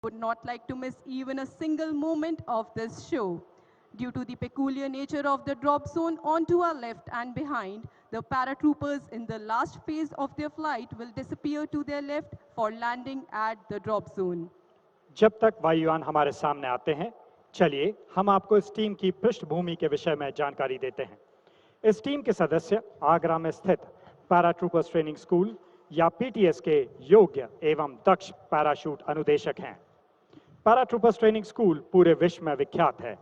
would not like to miss even a single moment of this show. Due to the peculiar nature of the drop zone onto our left and behind, the paratroopers in the last phase of their flight will disappear to their left for landing at the drop zone. जब तक वायुयान हमारे सामने आते हैं, चलिए हम आपको इस टीम की पृष्ठभूमि के विषय में जानकारी देते हैं। इस टीम के सदस्य आगरा में स्थित पैराट्रूपर्स ट्रेनिंग स्कूल या पीटीएस के योग्य एवं दक्ष पैराशूट अनुदेशक हैं। पैराट्रूपर्स ट्रेनिंग स्कूल पूरे विश्व में विख्यात है।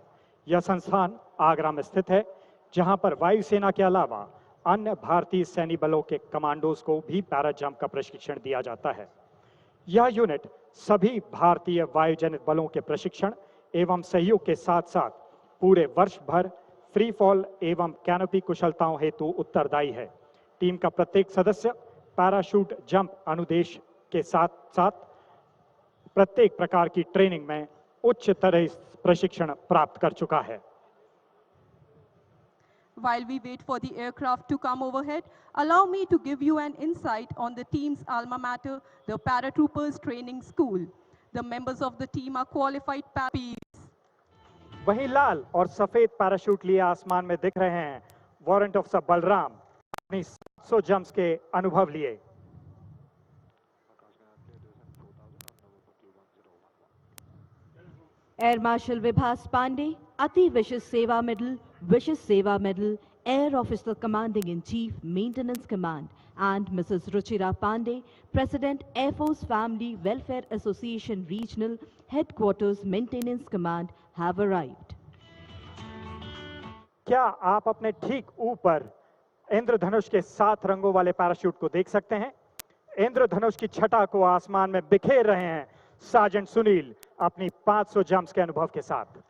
यह संस्थान आगरा में स्थित है, जहां पर वायुसेना के अलावा अन्य भारतीय सैन्य बलों के कमांडोज को भी पैरा जंप का प्रशिक्षण दिया जाता है। यह यूनिट सभी भारतीय वायुजनित बलों के प्रशिक्षण एवं सहयोग के साथ साथ पूरे वर्ष भर फ्री फॉल एवं कैनोपी कुशलताओं हेतु उत्तरदायी है। टीम का प्रत्येक सदस्य पैराशूट जंप अनुदेश के साथ साथ प्रत्येक प्रकार की ट्रेनिंग में उच्च तरह प्रशिक्षण प्राप्त कर चुका है। While we wait for the aircraft to come overhead, allow me to give you an insight on the team's alma mater, the Paratroopers Training School. The members of the team are qualified paratroopers. वहीं लाल और सफेद parachute लिए आसमान में दिख रहे हैं warrant officer Balram अपनी 700 जंप्स के अनुभव लिए। Air Marshal Vibhas Pandey, Ati Vicious Seva Medal, Air Officer Commanding in Chief, Maintenance Command, and Mrs. Ruchira Pandey, President, Air Force Family Welfare Association Regional Headquarters Maintenance Command, have arrived. क्या आप अपने ठीक ऊपर इंद्रधनुष के 7 रंगों वाले parachute को देख सकते हैं? इंद्रधनुष की छटा को आसमान में बिखेर रहे हैं सार्जेंट सुनील अपनी 500 जंप्स के अनुभव के साथ।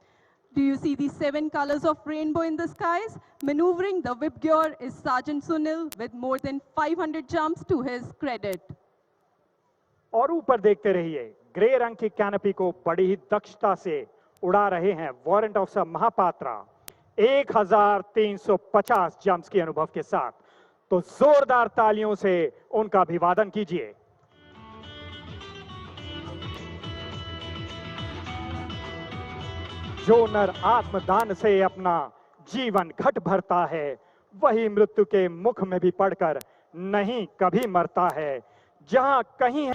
Do you see the 7 colors of rainbow in the skies? Maneuvering the whip gear is Sergeant Sunil with more than 500 jumps to his credit. और ऊपर देखते रहिए, ग्रे रंग की कैनोपी को बड़ी ही दक्षता से उड़ा रहे हैं वारंट ऑफिसर महापात्रा 1350 जंप्स के अनुभव के साथ। तो जोरदार तालियों से उनका अभिवादन कीजिए। जो नर आत्मदान से अपना जीवन घट भरता है, वही मृत्यु के मुख में भी पड़कर नहीं कभी मरता है। जहां कहीं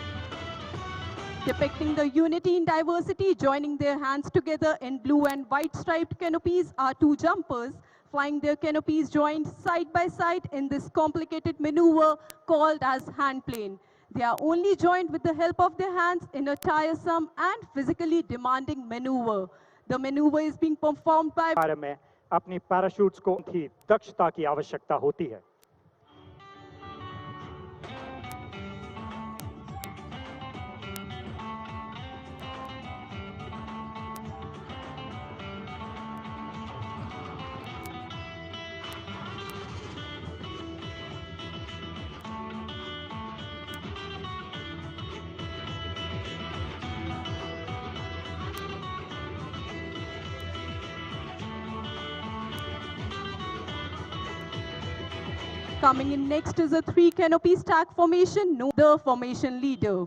Depicting the unity in diversity, joining their hands together in blue and white striped canopies are 2 jumpers, flying their canopies joined side by side in this complicated maneuver called as hand plane. They are only joined with the help of their hands in a tiresome and physically demanding maneuver. The maneuver is being performed by बारे में अपनी parachutes को थी दक्षता की आवश्यकता होती है। Coming in next is a 3 canopy stack formation, the formation leader.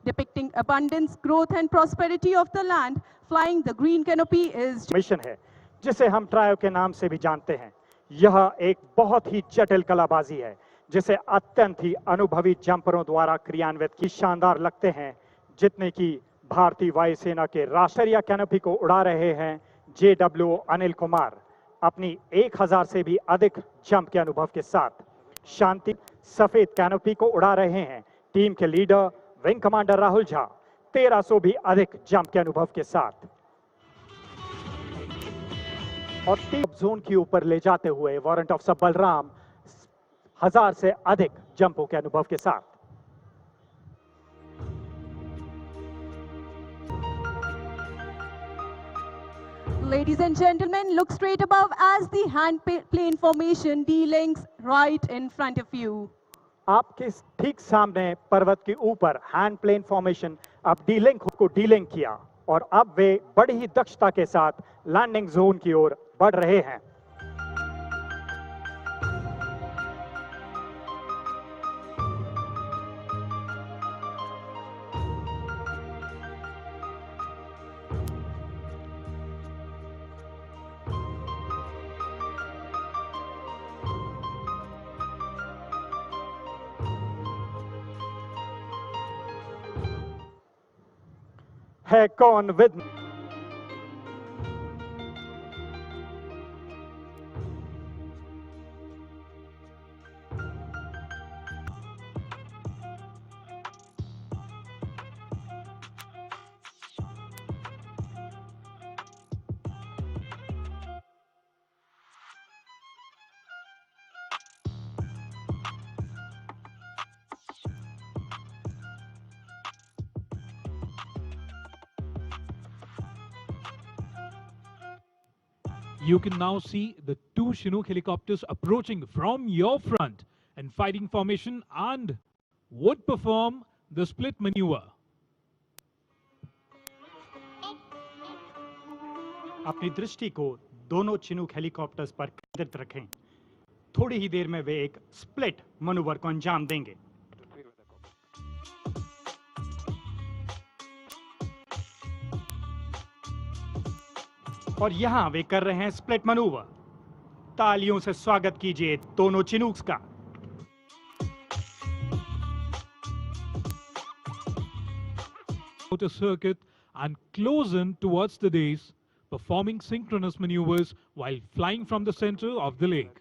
Depicting abundance, growth and prosperity of the land, flying the green canopy is mission है जिसे हम ट्रायो के नाम से भी जानते हैं। यह एक बहुत ही जटिल कलाबाजी है जिसे अत्यंत ही अनुभवी जंपरों द्वारा क्रियान्वित की शानदार लगते हैं, जितने की भारतीय वायुसेना के राष्ट्रीय कैनोपी को उड़ा रहे हैं JW अनिल कुमार अपनी 1000 से भी अधिक जंप के अनुभव के साथ। शांति सफेद कैनोपी को उड़ा रहे हैं टीम के leader wing commander Rahul Jha 1300 भी अधिक जंप के अनुभव के साथ। और टीम जोन के ऊपर ले जाते हुए वारंट ऑफिसर बलराम 1000 से अधिक जंपों के अनुभव के साथ। Ladies and gentlemen, look straight above as the hand plane formation delinks right in front of you. आपके ठीक सामने पर्वत के ऊपर हैंड प्लेन फॉर्मेशन अब डीलिंक को डीलिंक किया और अब वे बड़ी ही दक्षता के साथ लैंडिंग जोन की ओर बढ़ रहे हैं। है कौन with You can now see the two Chinook helicopters approaching from your front in fighting formation and would perform the split maneuver. अपनी दृष्टि को दोनों चिनूक हेलीकॉप्टर्स पर केंद्रित रखें। थोड़ी ही देर में वे एक स्प्लिट मनूवर को अंजाम देंगे। और यहां वे कर रहे हैं स्प्लिट मनूवर। तालियों से स्वागत कीजिए दोनों चिनूक्स का। Outer circuit and close in towards the dais, performing synchronous maneuvers while flying from the center of the lake.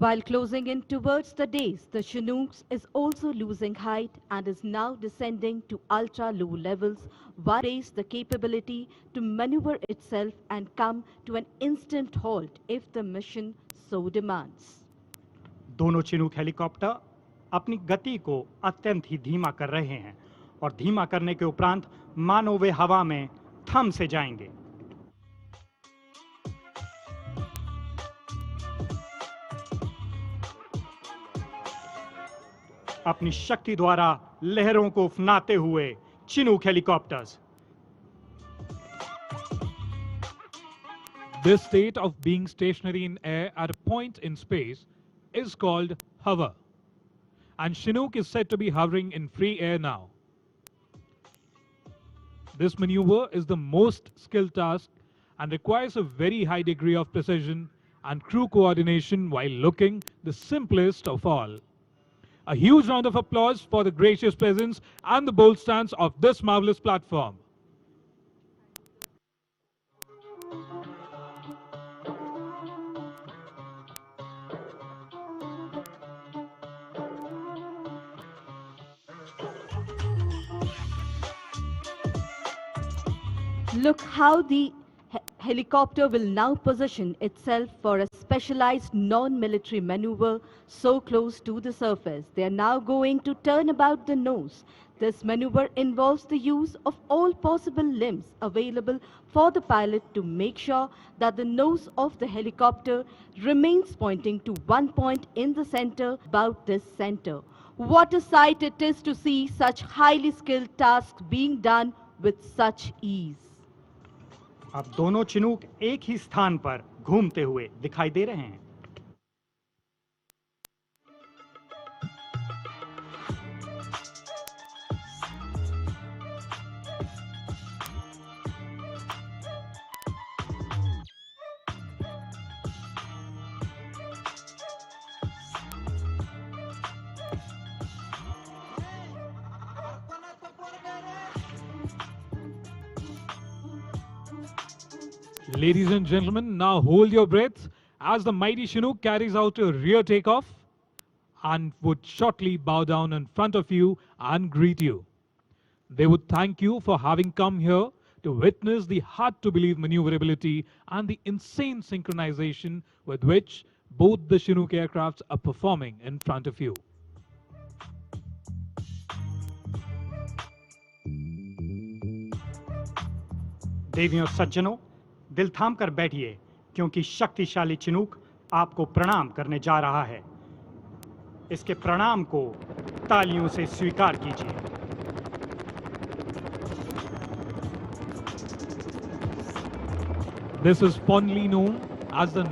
While closing in towards the dais, the Chinooks is also losing height and is now descending to ultra-low levels, while raise the capability to maneuver itself and come to an instant halt if the mission so demands. दोनों Chinook helicopter अपनी गति को अत्यंत ही धीमा कर रहे हैं और धीमा करने के उपरांत मानो वे हवा में थम से जाएंगे। अपनी शक्ति द्वारा लहरों को उफनाते हुए Chinook helicopters. This state of being stationary in air at a point in space is called hover. And Chinook is said to be hovering in free air now. This maneuver is the most skilled task and requires a very high degree of precision and crew coordination while looking the simplest of all. A huge round of applause for the gracious presence and the bold stance of this marvelous platform. Look how the helicopter will now position itself for a specialized non-military maneuver so close to the surface. They are now going to turn about the nose. This maneuver involves the use of all possible limbs available for the pilot to make sure that the nose of the helicopter remains pointing to one point in the center, about this center. What a sight it is to see such highly skilled tasks being done with such ease. अब दोनों Chinook एक ही स्थान पर घूमते हुए दिखाई दे रहे हैं। Ladies and gentlemen, now hold your breath as the mighty Chinook carries out a rear takeoff and would shortly bow down in front of you and greet you. They would thank you for having come here to witness the hard-to-believe maneuverability and the insane synchronization with which both the Chinook aircrafts are performing in front of you. देवियों सज्जनों, दिल थाम कर बैठिए, क्योंकि शक्तिशाली Chinook आपको प्रणाम करने जा रहा है। इसके प्रणाम को तालियों से स्वीकार कीजिए। This is fondly known as the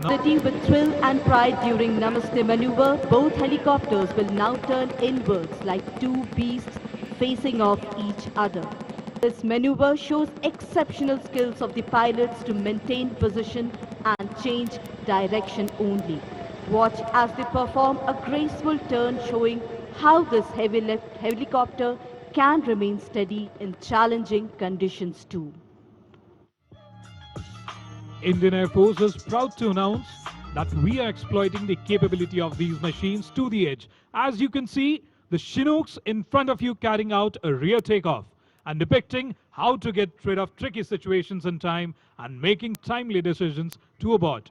With thrill and pride during Namaste maneuver, both helicopters will now turn inwards like two beasts facing off each other. This maneuver shows exceptional skills of the pilots to maintain position and change direction only. Watch as they perform a graceful turn, showing how this heavy lift helicopter can remain steady in challenging conditions too. Indian Air Force is proud to announce that we are exploiting the capability of these machines to the edge. As you can see, the Chinooks in front of you carrying out a rear takeoff and depicting how to get rid of tricky situations in time and making timely decisions to abort.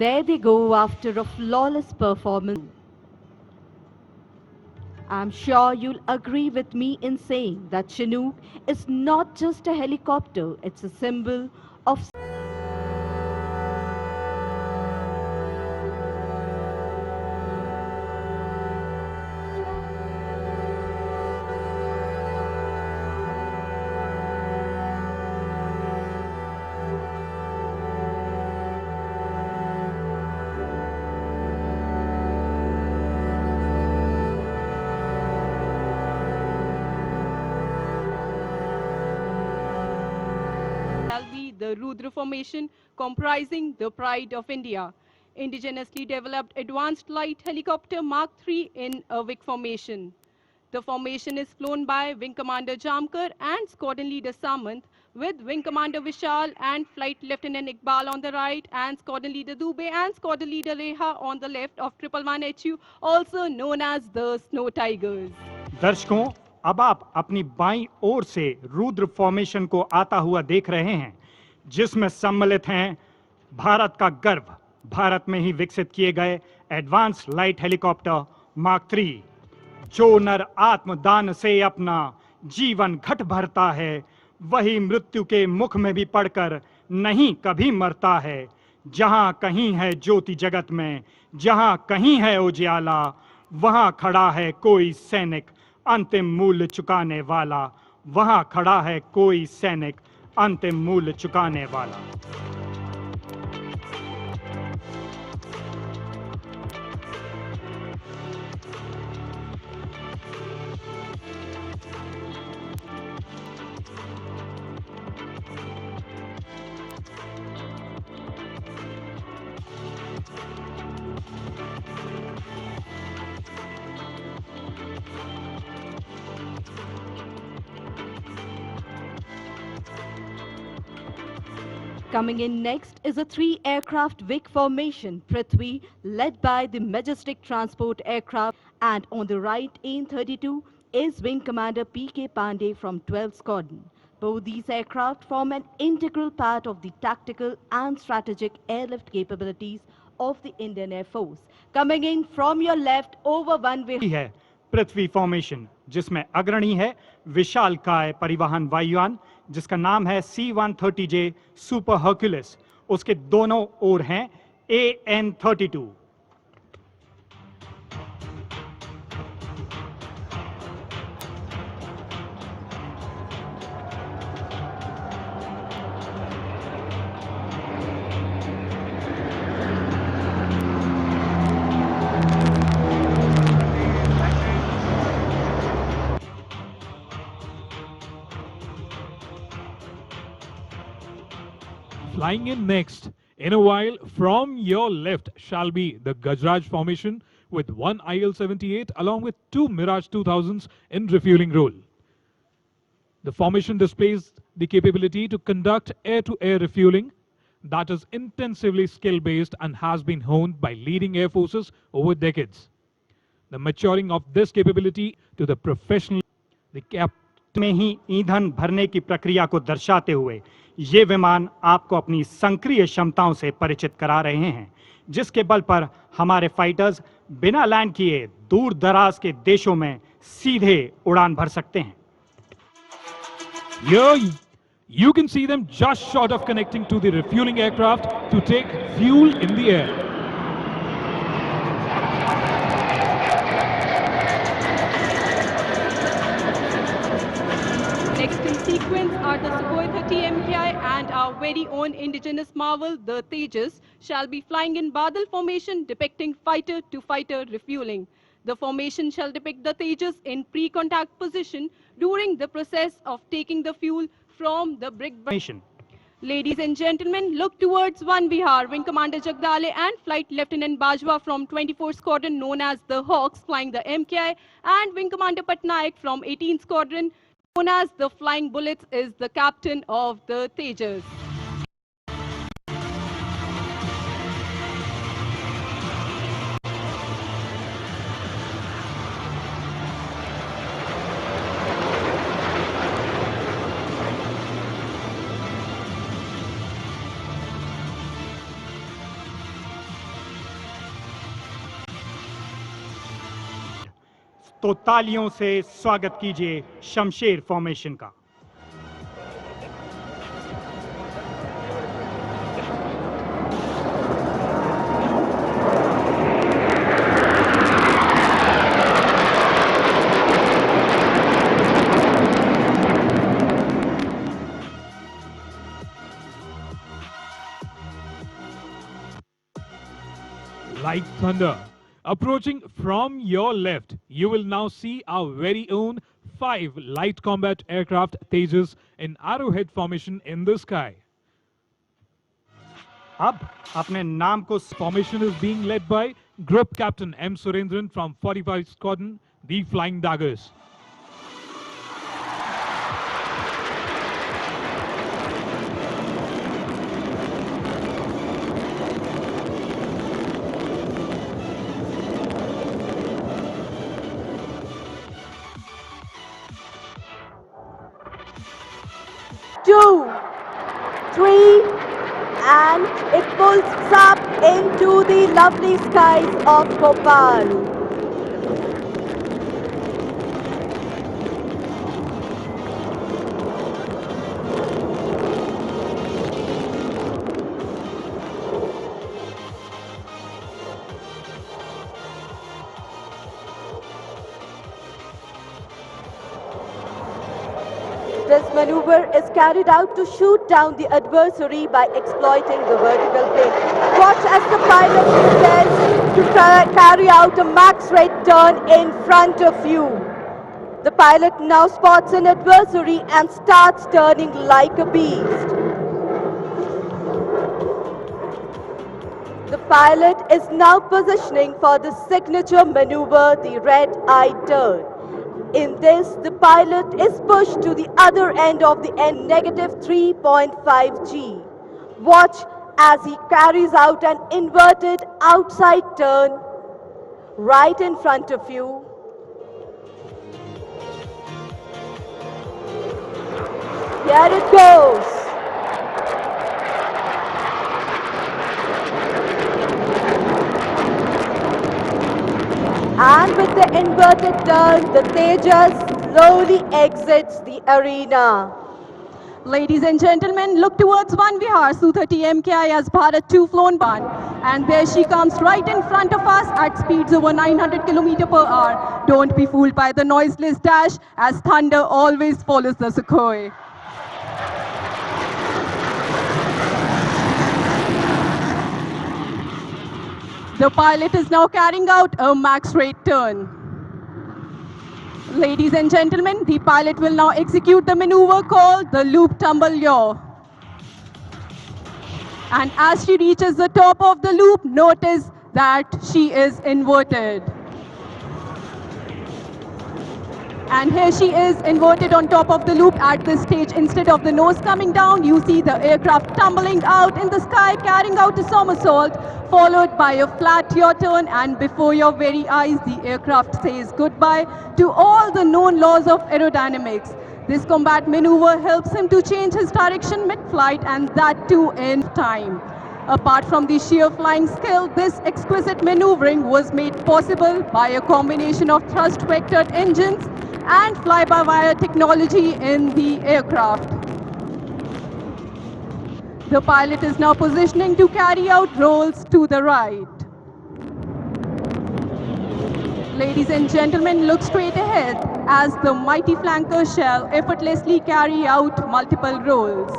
There they go after a flawless performance. I'm sure you'll agree with me in saying that Chinook is not just a helicopter, it's a symbol of Shall be the Rudra formation, comprising the pride of India. Indigenously developed advanced light helicopter Mark III in a WIC formation. The formation is flown by Wing Commander Jamkar and Squadron Leader Samant, with Wing Commander Vishal and Flight Lieutenant Iqbal on the right, and Squadron Leader Dubey and Squadron Leader Reha on the left of 111HU, also known as the Snow Tigers. दर्शकों, अब आप अपनी बाईं ओर से Rudra formation को आता हुआ देख रहे हैं, जिसमें सम्मिलित हैं भारत का गर्व, भारत में ही विकसित किए गए advance light helicopter mark III, जो नर आत्मदान से अपना जीवन घट भरता है, वही मृत्यु के मुख में भी पड़कर नहीं कभी मरता है। जहां कहीं है ज्योति जगत में, जहां कहीं है उजियाला, वहां खड़ा है कोई सैनिक अंतिम मूल्य चुकाने वाला, वहां खड़ा है कोई सैनिक अंतिम मूल्य चुकाने वाला। Coming in next is a 3-aircraft WIC formation, Prithvi, led by the majestic transport aircraft, and on the right in 32 is Wing Commander P.K. Pandey from 12th Squadron. Both these aircraft form an integral part of the tactical and strategic airlift capabilities of the Indian Air Force. Coming in from your left over one way है पृथ्वी formation, जिसमें अग्रणी है विशालकाय परिवहन वायुयान, जिसका नाम है C-130J सुपर हर्क्यूलिस। उसके दोनों ओर हैं AN-32। Flying in next, in a while, from your left shall be the Gajraj formation with one IL-78 along with two Mirage 2000s in refueling role. The formation displays the capability to conduct air-to-air refueling that is intensively skill-based and has been honed by leading air forces over decades. the maturing of this capability to the professional. The में ही ईंधन भरने की प्रक्रिया को दर्शाते हुए ये विमान आपको अपनी संक्रिय क्षमताओं से परिचित करा रहे हैं, जिसके बल पर हमारे फाइटर्स बिना लैंड किए दूर दराज के देशों में सीधे उड़ान भर सकते हैं। Here you can see them just short of connecting to the refueling aircraft to take fuel in the air. Next in sequence are the Sukhoi 30 MKI and our very own indigenous marvel, the Tejas, shall be flying in Badal formation depicting fighter-to-fighter refueling. The formation shall depict the Tejas in pre-contact position during the process of taking the fuel from the brick. Ladies and gentlemen, look towards One Vihar. Wing Commander Jagdale and Flight Lieutenant Bajwa from 24 Squadron known as the Hawks flying the MKI, and Wing Commander Patnaik from 18 Squadron known as the Flying Bullets is the captain of the Tejas. तो तालियों से स्वागत कीजिए Shamsher formation का। Like thunder. Approaching from your left, you will now see our very own 5 light combat aircraft Tejas in arrowhead formation in the sky. अब अपने नाम को Formation is being led by Group Captain M. Surendran from 45 Squadron, the Flying Daggers. Two, three, and it pulls up into the lovely skies of Bhopal. This maneuver is carried out to shoot down the adversary by exploiting the vertical plane. Watch as the pilot prepares to carry out a max rate turn in front of you. The pilot now spots an adversary and starts turning like a beast. The pilot is now positioning for the signature maneuver, the red-eye turn. In this, the pilot is pushed to the other end of the end, negative 3.5 G. Watch as he carries out an inverted outside turn right in front of you. Here it goes. And with the inverted turn, the Tejas slowly exits the arena. Ladies and gentlemen, look towards One Vihar. Su-30 MKI as Bharat 2 flown by. And there she comes right in front of us at speeds over 900 km per hour. Don't be fooled by the noiseless dash, as thunder always follows the Sukhoi. The pilot is now carrying out a max rate turn. Ladies and gentlemen, the pilot will now execute the maneuver called the loop tumble yaw. And as she reaches the top of the loop, notice that she is inverted. And here she is inverted on top of the loop at this stage. Instead of the nose coming down, you see the aircraft tumbling out in the sky, carrying out a somersault, followed by a flat your turn, and before your very eyes, the aircraft says goodbye to all the known laws of aerodynamics. This combat maneuver helps him to change his direction mid-flight, and that too in time. Apart from the sheer flying skill, this exquisite maneuvering was made possible by a combination of thrust-vectored engines and fly-by-wire technology in the aircraft. The pilot is now positioning to carry out rolls to the right. Ladies and gentlemen, look straight ahead as the mighty flanker shall effortlessly carry out multiple rolls.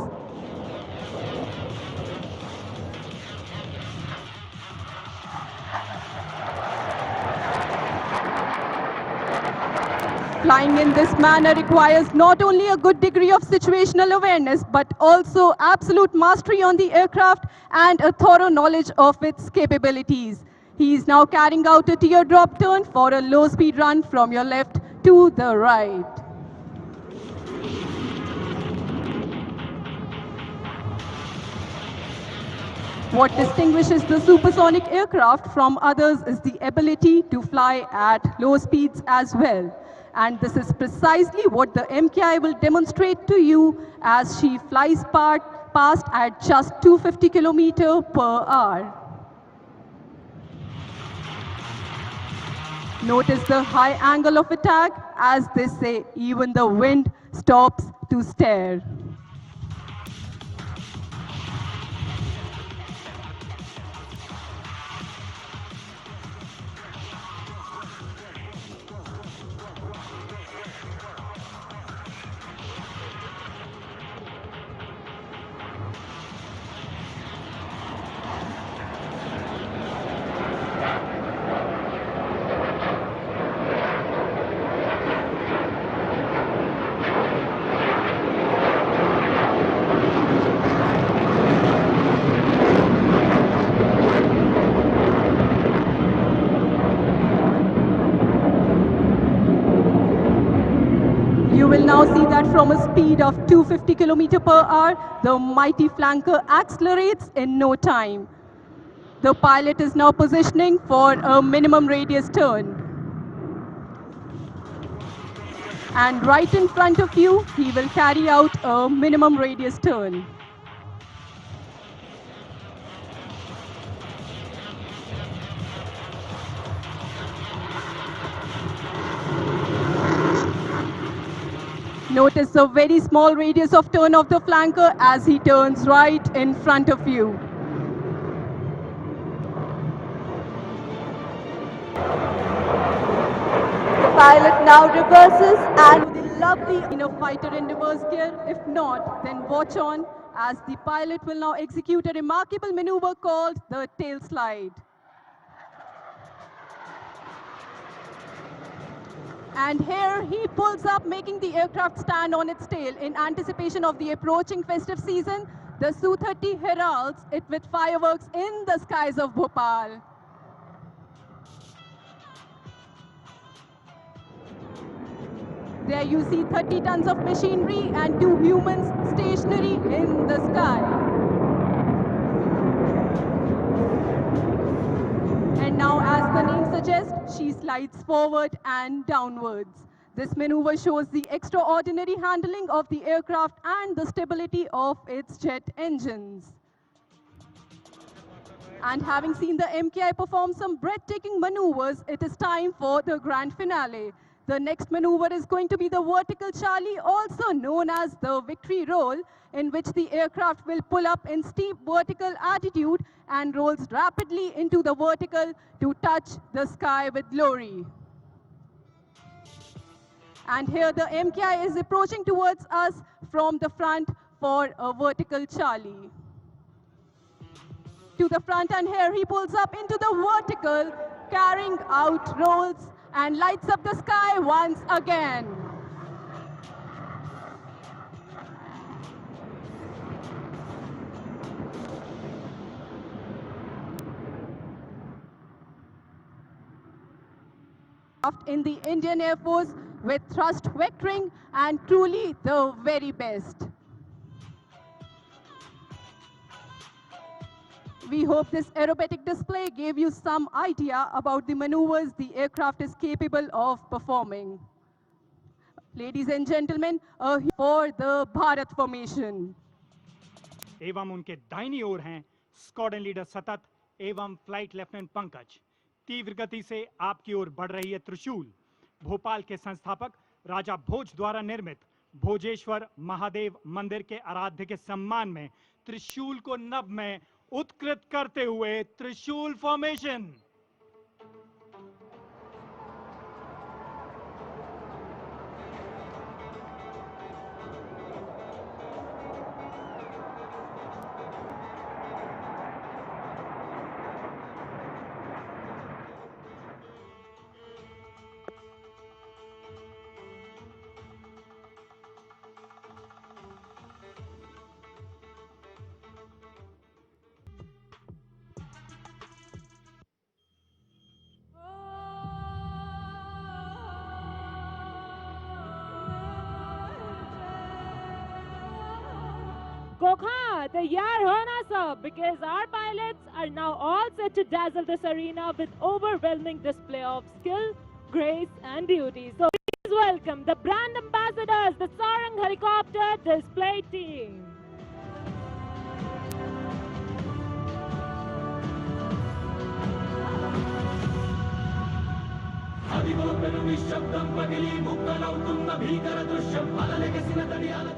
Flying in this manner requires not only a good degree of situational awareness, but also absolute mastery on the aircraft and a thorough knowledge of its capabilities. He is now carrying out a teardrop turn for a low-speed run from your left to the right. What distinguishes the supersonic aircraft from others is the ability to fly at low speeds as well. And this is precisely what the MKI will demonstrate to you as she flies past at just 250 km per hour. Notice the high angle of attack. As they say, even the wind stops to stare. You will now see that from a speed of 250 km per hour, the mighty flanker accelerates in no time. The pilot is now positioning for a minimum radius turn. And right in front of you, he will carry out a minimum radius turn. Notice the very small radius of turn of the flanker as he turns right in front of you. The pilot now reverses and the lovely In a fighter in reverse gear. If not, then watch on as the pilot will now execute a remarkable maneuver called the tail slide. And here he pulls up, making the aircraft stand on its tail. In anticipation of the approaching festive season, the Su-30 heralds it with fireworks in the skies of Bhopal. There you see 30 tons of machinery and 2 humans stationary in the sky. And now, as the name suggests, she slides forward and downwards. This maneuver shows the extraordinary handling of the aircraft and the stability of its jet engines. And having seen the MKI perform some breathtaking maneuvers, it is time for the grand finale. The next maneuver is going to be the vertical Charlie, also known as the victory roll, in which the aircraft will pull up in steep vertical attitude and rolls rapidly into the vertical to touch the sky with glory. And here the MKI is approaching towards us from the front for a vertical Charlie. To the front, and here he pulls up into the vertical, carrying out rolls and lights up the sky once again. In the Indian Air Force with thrust vectoring and truly the very best. We hope this aerobatic display gave you some idea about the maneuvers the aircraft is capable of performing. Ladies and gentlemen, for the Bharat formation. एवं उनके दाहिनी ओर हैं squadron leader सतत एवं flight lieutenant Pankaj. तीव्र गति से आपकी ओर बढ़ रही है त्रिशूल। भोपाल के संस्थापक राजा भोज द्वारा निर्मित भोजेश्वर महादेव मंदिर के आराध्य के सम्मान में त्रिशूल को नभ में उत्कृत करते हुए त्रिशूल formation. Kokha, taiyar ho na sab, because our pilots are now all set to dazzle this arena with overwhelming display of skill, grace and beauty. So please welcome the brand ambassadors, the Sarang Helicopter display team.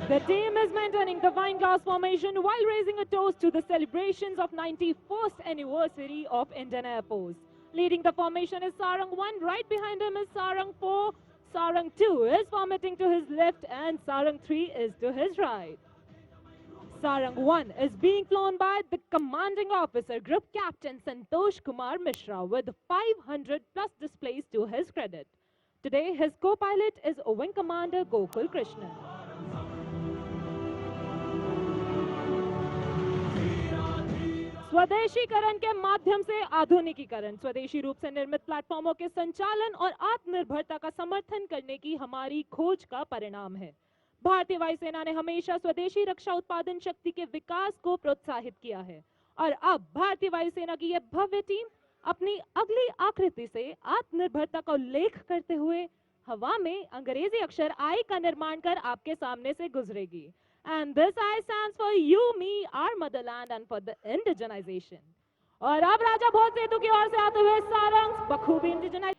The team is maintaining the wine glass formation while raising a toast to the celebrations of 91st anniversary of Indian Air Force. Leading the formation is Sarang 1, right behind him is Sarang 4, Sarang 2 is formatting to his left and Sarang 3 is to his right. Sarang 1 is being flown by the commanding officer, Group Captain Santosh Kumar Mishra with 500 plus displays to his credit. Today, his co-pilot is Wing Commander Gokul Krishnan. स्वदेशीकरण के माध्यम से आधुनिकीकरण, स्वदेशी रूप से निर्मित प्लेटफॉर्मों के संचालन और आत्मनिर्भरता का समर्थन करने की हमारी खोज का परिणाम है। भारतीय वायुसेना ने हमेशा स्वदेशी रक्षा उत्पादन शक्ति के विकास को प्रोत्साहित किया है और अब भारतीय वायुसेना की यह भव्य टीम अपनी अगली आकृति से आत्मनिर्भरता का उल्लेख करते हुए हवा में अंग्रेजी अक्षर आई का निर्माण कर आपके सामने से गुजरेगी। And this I stands for you, me, our motherland and for the indigenization. और अब राजा भोज सेतु की ओर से आते हुए सारंग बखूबी indigenise.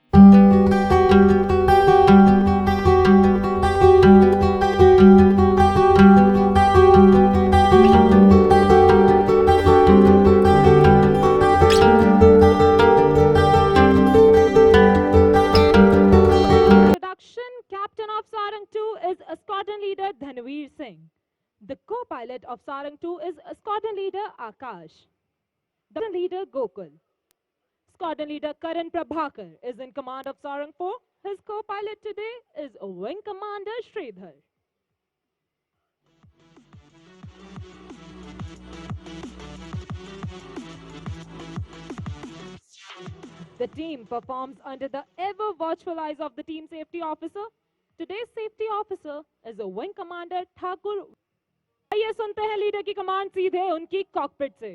Captain of Sarang 2 is Squadron Leader Dhanveer Singh. The co-pilot of Sarang 2 is Squadron Leader Akash. The leader Gokul. Squadron Leader Karan Prabhakar is in command of Sarang 4. His co-pilot today is Wing Commander Sridhar. The team performs under the ever watchful eyes of the team safety officer. Today's safety officer is a Wing Commander Thakur. आइए सुनते हैं leader की command सीधे उनकी cockpit से।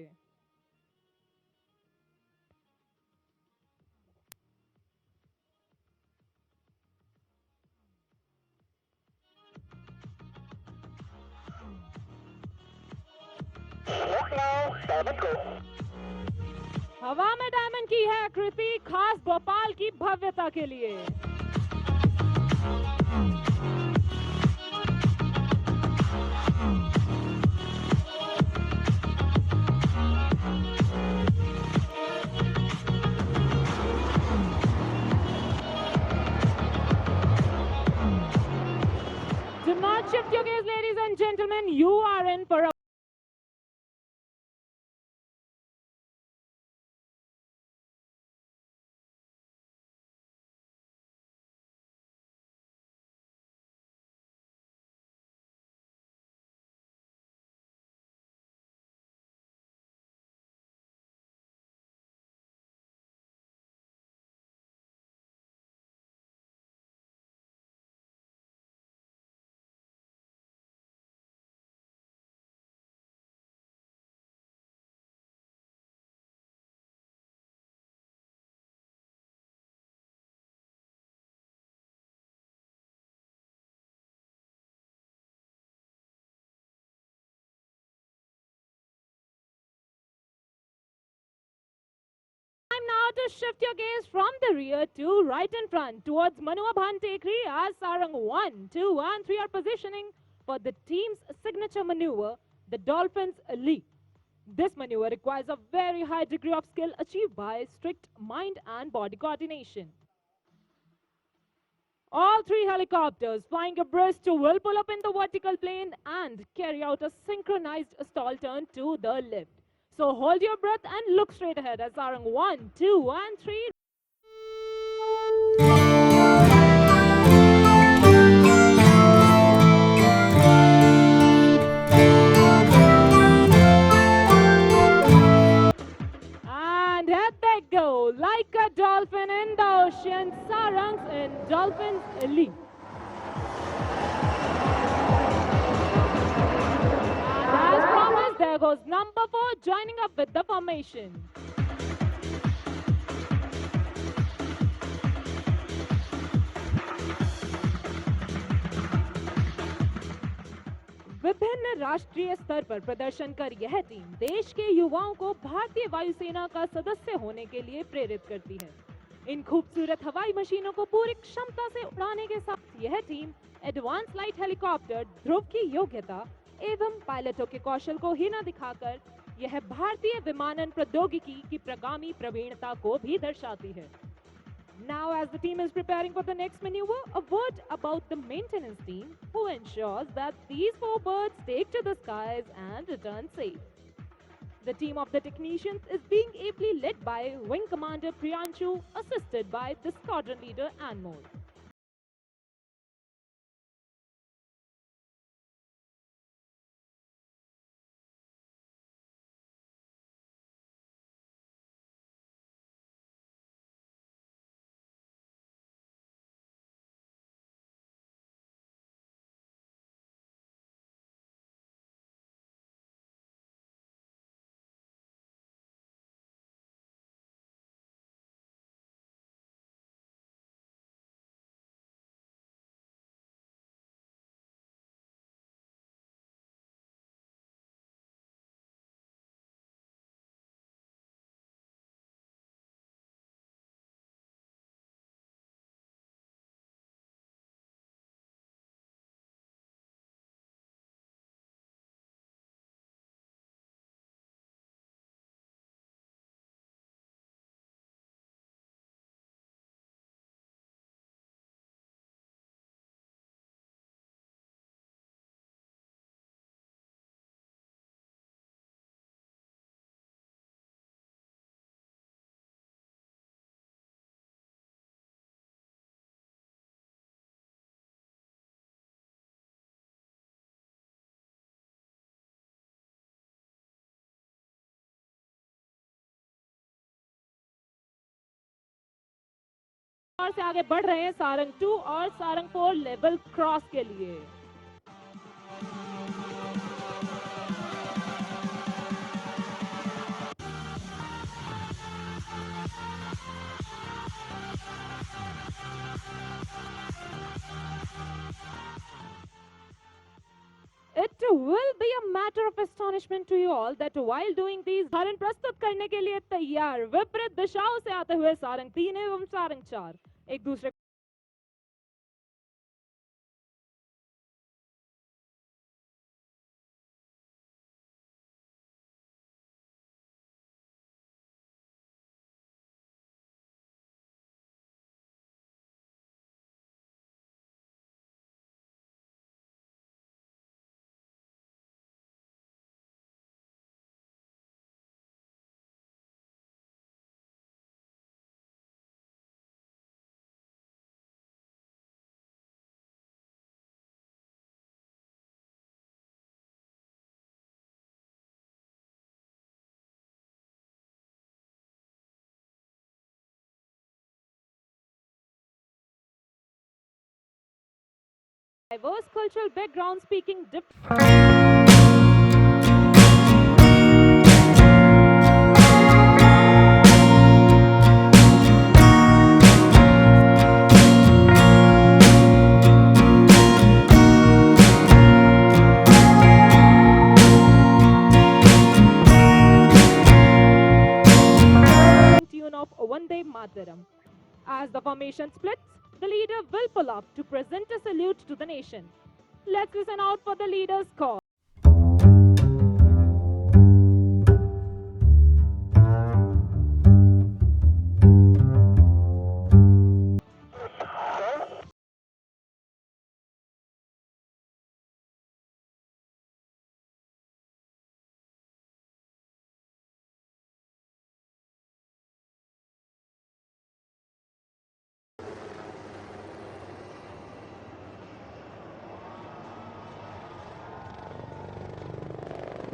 हवा में diamond की है आकृति खास भोपाल की भव्यता के लिए। Do not shift your gaze, ladies and gentlemen. You are in for a time now to shift your gaze from the rear to right in front towards Manuabhan Tekri as Sarang 1, 2, and 3 are positioning for the team's signature maneuver, the Dolphins Leap. This maneuver requires a very high degree of skill achieved by strict mind and body coordination. All 3 helicopters flying abreast will pull up in the vertical plane and carry out a synchronized stall turn to the left. So hold your breath and look straight ahead as Sarang 1, 2, and 3. And here they go, like a dolphin in the ocean, Sarangs in Dolphins Leap. And as promised, there goes number 4 joining up with the formation. विभिन्न राष्ट्रीय स्तर पर प्रदर्शन कर यह team देश के युवाओं को भारतीय वायुसेना का सदस्य होने के लिए प्रेरित करती है। इन खूबसूरत हवाई मशीनों को पूरी क्षमता से उड़ाने के साथ यह टीम एडवांस लाइट हेलीकॉप्टर ध्रुव की योग्यता एवं पायलटों के कौशल को ही न दिखाकर यह भारतीय विमानन प्रौद्योगिकी की प्रगामी प्रवीणता को भी दर्शाती है। Now, as the team is preparing for the next maneuver, a word about the maintenance team who ensures that these 4 birds take to the skies and return safe. The team of the technicians is being ably led by Wing Commander Priyanshu, assisted by the squadron leader Anmol. और से आगे बढ़ रहे हैं सारंग 2 और Sarang 4 level cross के लिए। It will be a matter of astonishment to you all that while doing these हरण प्रस्तुत करने के लिए तैयार विपरीत दिशाओं से आते हुए सारंग 3 एवं सारंग 4 एक दूसरे diverse cultural background speaking tune of formation splits, the leader will pull up to present a salute to the nation. Let's listen out for the leader's call.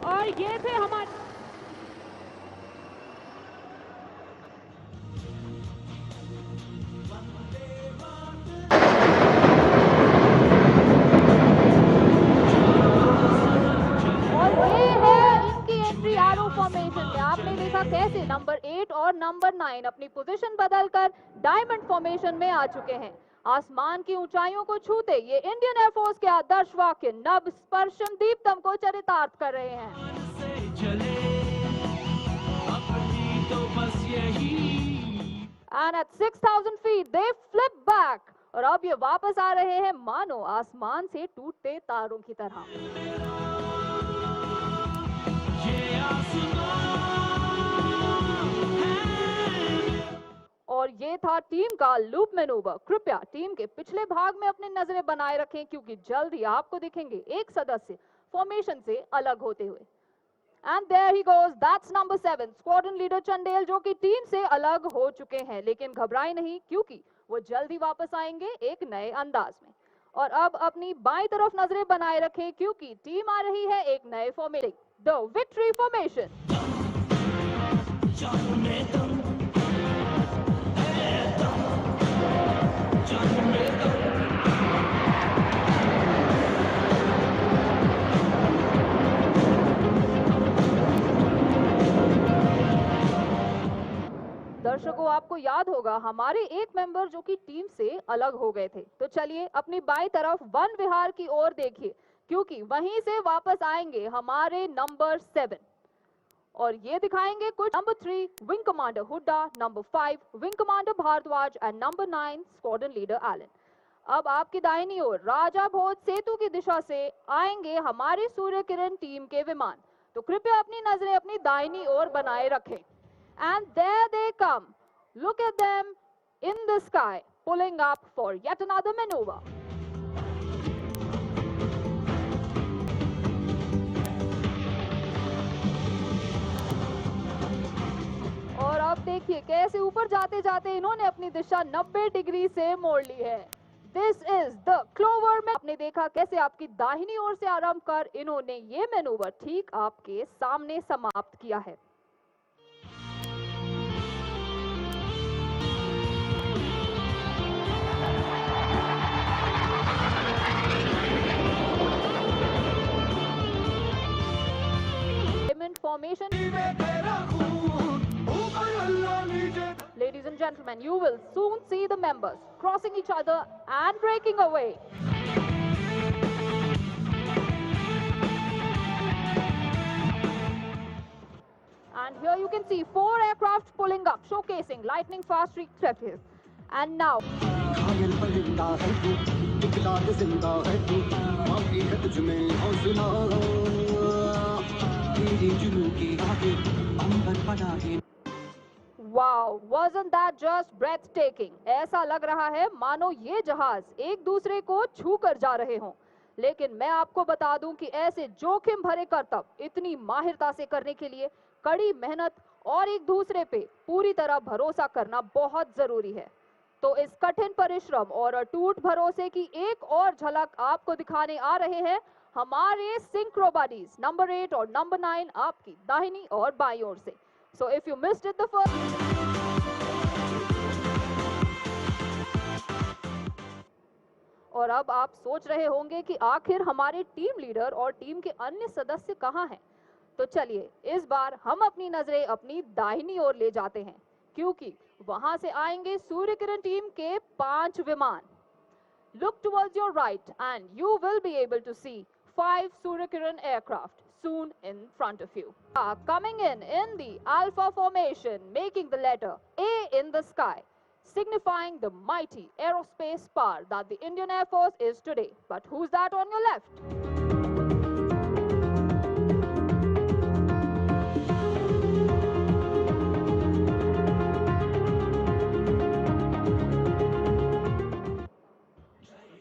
और ये थे हमारे एरो फॉर्मेशन में। आपने देखा कैसे नंबर 8 और नंबर 9 अपनी पोजीशन बदलकर डायमंड फॉर्मेशन में आ चुके हैं। आसमान की ऊंचाइयों को छूते ये इंडियन एयरफोर्स के आदर्श वाक्य नभ स्पर्शम दीप्तम को चरितार्थ कर रहे हैं। And at 6,000 feet they flip back और अब ये वापस आ रहे हैं मानो आसमान से टूटते तारों की तरह। और ये था टीम का लूप मैनूवर। कृपया टीम के पिछले भाग में अपनी नजरें बनाए रखें क्योंकि जल्द ही आपको दिखेंगे एक सदस्य फॉर्मेशन से अलग होते हुए। And there he goes, that's number 7, squadron leader Chandel जो कि टीम से अलग हो चुके हैं, लेकिन घबराए नहीं क्योंकि वो जल्द ही वापस आएंगे एक नए अंदाज में। और अब अपनी बाईं तरफ नजरें बनाए रखें क्योंकि टीम आ रही है एक नए फॉर्मेशन, द विक्ट्री फॉर्मेशन। दर्शकों आपको याद होगा हमारे एक मेंबर जो कि टीम से अलग हो गए थे। तो चलिए अपनी बाईं तरफ वन विहार की ओर देखिए क्योंकि वहीं से वापस आएंगे हमारे नंबर 7 और ये दिखाएंगे कुछ number 3 wing commander Hooda, number 5 wing commander Bhardwaj and number 9 squadron leader Alan. अब आपकी दाहिनी ओर राजा भोज सेतु की दिशा से आएंगे हमारे सूर्य किरण टीम के विमान। तो कृपया अपनी नजरें अपनी दाहिनी ओर बनाए रखें। And there they come. Look at them in the sky, pulling up for yet another maneuver. और अब देखिए कैसे ऊपर जाते जाते इन्होंने अपनी दिशा 90 डिग्री से मोड़ ली है। This is the clover में आपने देखा कैसे आपकी दाहिनी ओर से आरंभ कर इन्होंने ये मैनूवर ठीक आपके सामने समाप्त किया है। Formation. Ladies and gentlemen, you will soon see the members crossing each other and breaking away. And here you can see 4 aircraft pulling up, showcasing lightning fast trajectories. And now. Wow, wasn't that just breathtaking? ऐसा लग रहा है मानो ये जहाज एक दूसरे को छू कर जा रहे हों। लेकिन मैं आपको बता दूं कि ऐसे जोखिम भरे करतब इतनी माहिरता से करने के लिए कड़ी मेहनत और एक दूसरे पे पूरी तरह भरोसा करना बहुत जरूरी है। तो इस कठिन परिश्रम और अटूट भरोसे की एक और झलक आपको दिखाने आ रहे हैं हमारे सिंक्रो बडीज नंबर 8 और नंबर 9 आपकी दाहिनी और बाईं ओर से। So if you missed it the first और अब आप सोच रहे होंगे कि आखिर हमारे टीम लीडर और टीम के अन्य सदस्य कहां हैं? तो चलिए इस बार हम अपनी नजरें अपनी दाहिनी ओर ले जाते हैं क्योंकि वहां से आएंगे सूर्य किरण टीम के 5 विमान। Look towards your right and you will be able to see 5 Surya Kiran aircraft soon in front of you. Coming in the Alpha formation, making the letter A in the sky, signifying the mighty aerospace power that the Indian Air Force is today. But who's that on your left?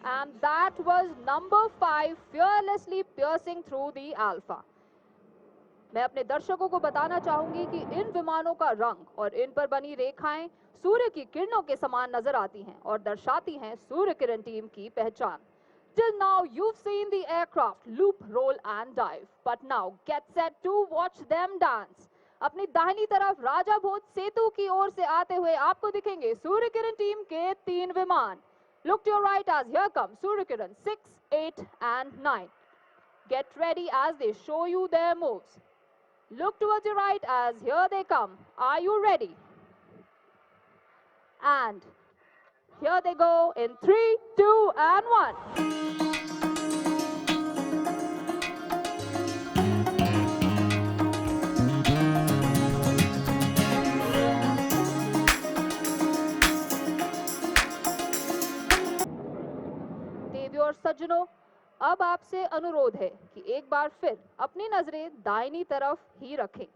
And that was number 5, fearlessly piercing through the Alpha. मैं अपने दर्शकों को बताना चाहूंगी कि इन विमानों का रंग और इन पर बनी रेखाएं सूर्य की किरणों के समान नजर आती हैं और दर्शाती हैं सूर्य किरण टीम की पहचान. Till now you've seen the aircraft loop, roll and dive, but now get set to watch them dance. अपनी दाहिनी तरफ राजा भोज सेतु की ओर से आते हुए आपको दिखेंगे सूर्य किरण टीम के 3 विमान. Look to your right as here comes Surya Kiran 6, 8 and 9. Get ready as they show you their moves. Look towards your right as here they come. Are you ready? And here they go in 3, 2 and 1. देवियों और सज्जनों, अब आपसे अनुरोध है कि एक बार फिर अपनी नजरें दाहिनी तरफ ही रखें.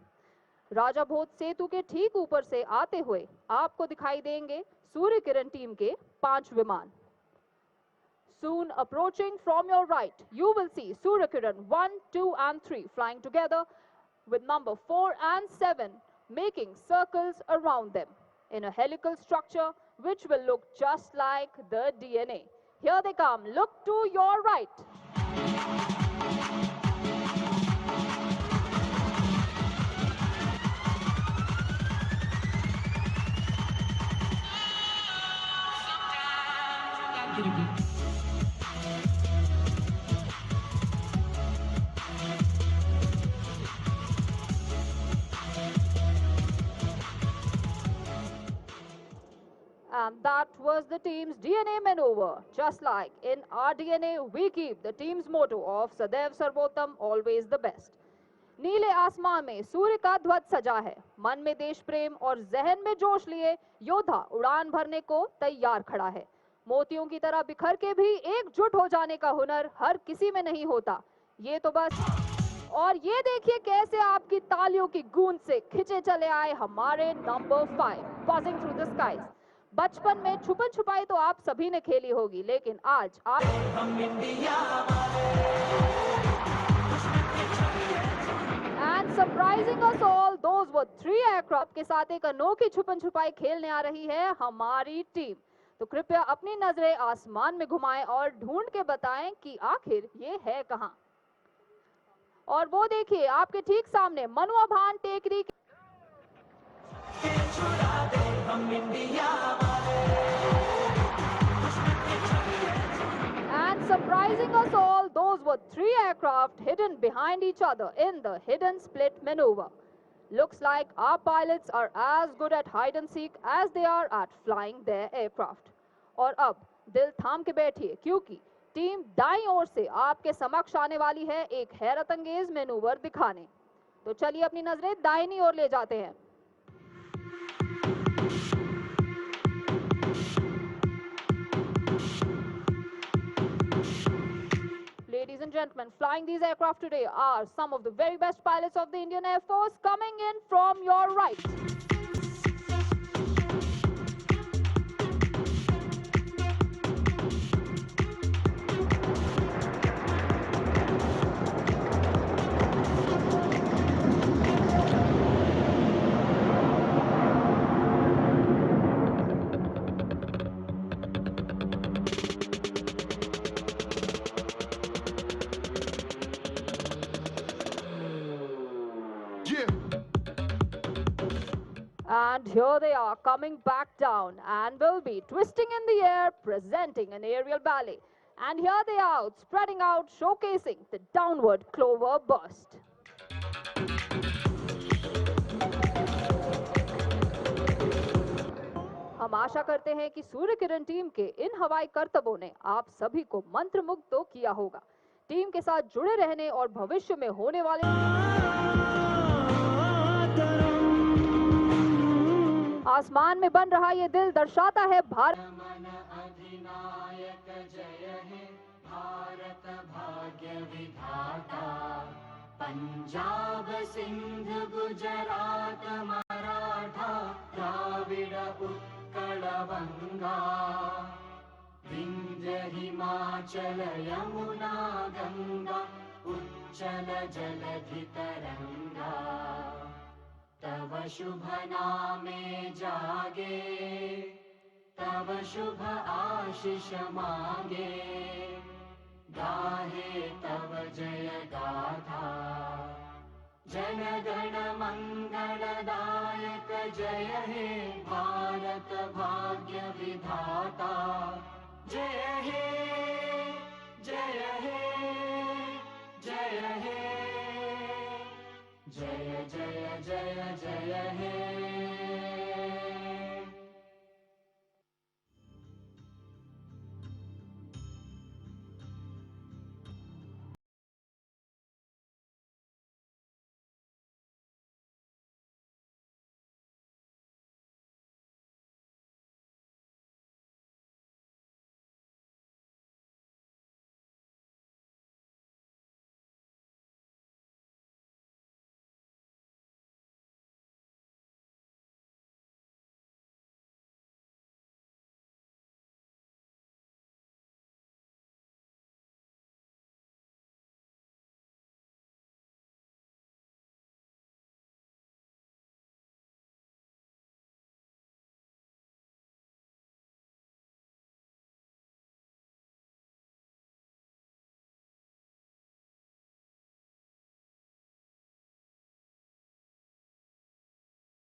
राजा भोज सेतु के ठीक ऊपर से आते हुए आपको दिखाई देंगे सूर्य किरण टीम के 5 विमान. Soon approaching from your right, you will see Surya Kiran 1, 2 and 3 flying together with number 4 and 7 making circles around them in a helical structure which will look just like the DNA. Here they come. Look to your right. And that was the team's DNA maneuver. Just like in our DNA, we keep the team's motto of Sadaiv Sarvottam, always the best. नीले आसमान में सूर्य का ध्वज सजा है. मन में देश प्रेम और जहन में जोश लिए योद्धा उड़ान भरने को तैयार खड़ा है. मोतियों की तरह बिखर के भी एकजुट हो जाने का हुनर हर किसी में नहीं होता. ये तो बस. और ये देखिए कैसे आपकी तालियों की गूंज से खिंचे चले आए हमारे number 5 buzzing through the skies. बचपन में छुपन छुपाई तो आप सभी ने खेली होगी, लेकिन आज आप And surprising us all, those were 3 aircraft के साथ एक अनोखी छुपन छुपाई खेलने आ रही है हमारी टीम. तो कृपया अपनी नजरें आसमान में घुमाएं और ढूंढ के बताएं कि आखिर ये है कहां. और वो देखिए आपके ठीक सामने मनुआ भान टेकरी And surprising us all, those were 3 aircraft hidden behind each other in the hidden split maneuver. Looks like our pilots are as good at hide and seek as they are at flying their aircraft. और अब दिल थाम के बैठिए क्योंकि team दाईं ओर से आपके समक्ष आने वाली है एक हैरत अंगेज मैनूवर दिखाने. तो चलिए अपनी नजरें दाहिनी ओर ले जाते हैं. Ladies and gentlemen, flying these aircraft today are some of the very best pilots of the Indian Air Force. Coming in from your right. And here they are coming back down and will be twisting in the air, presenting an aerial ballet. And here they are, spreading out, showcasing the downward clover burst. हम आशा करते हैं कि Surya Kiran team के इन हवाई करतबों ने आप सभी को मंत्रमुग्ध तो किया होगा. टीम के साथ जुड़े रहने और भविष्य में होने वाले आसमान में बन रहा ये दिल दर्शाता है भारत अधिनायक जय हे भारत भाग्य विधाता पंजाब सिंध गुजरात मराठा द्राविड उत्कल बंगा विंध्य हिमाचल यमुना गंगा उच्चल जलधि तरंगा तव शुभ नामे जागे तव शुभ आशीष मांगे गाहे तव जय गाथा जन गण मंगलदायक जय हे भारत भाग्य विधाता जय